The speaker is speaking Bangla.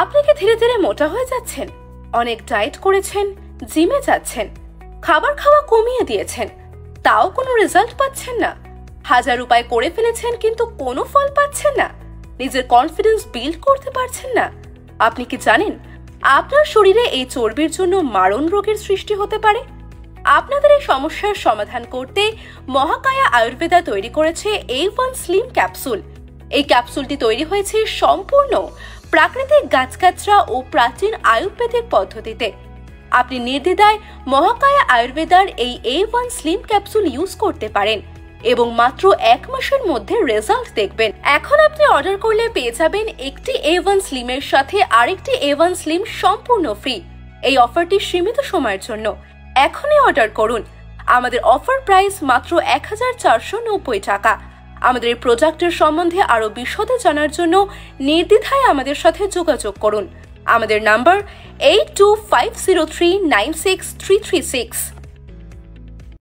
আপনি কি ধীরে ধীরে মোটা হয়ে যাচ্ছেন? অনেক ডায়েট করেছেন, জিমে যাচ্ছেন, খাবার খাওয়া কমিয়ে দিয়েছেন, তাও কোনো রেজাল্ট পাচ্ছেন না। হাজার উপায় করে ফেলেছেন কিন্তু কোনো ফল পাচ্ছেন না। নিজের কনফিডেন্স বিল্ড করতে পারছেন না। আপনি কি জানেন আপনার শরীরে এই চর্বির জন্য মারণ রোগের সৃষ্টি হতে পারে? আপনাদের এই সমস্যার সমাধান করতে মহাকায়া আয়ুর্বেদা তৈরি করেছে A1 স্লিম ক্যাপসুল। এই ক্যাপসুলটি তৈরি হয়েছে সম্পূর্ণ প্রাকৃতিক গাছগাছরা ও প্রাচীন আয়ুর্বেদিক পদ্ধতিতে। আপনি নির্দ্বিধায় মহাকায়া আয়ুর্বেদার এই A1 স্লিম ক্যাপসুল ইউজ করতে পারেন এবং মাত্র 1 মাসের মধ্যে রেজাল্ট দেখবেন। এখন আপনি অর্ডার করলে পেয়ে যাবেন একটি A1 স্লিমের সাথে আরেকটি A1 স্লিম সম্পূর্ণ ফ্রি। এই অফারটি সীমিত সময়ের জন্য। এখনই অর্ডার করুন। আমাদের অফার প্রাইস মাত্র 1490 টাকা। আমাদের এই প্রোডাক্টের সম্বন্ধে আরো বিশদে জানার জন্য নির্দ্বিধায় আমাদের সাথে যোগাযোগ করুন। আমাদের নাম্বার 8250396336।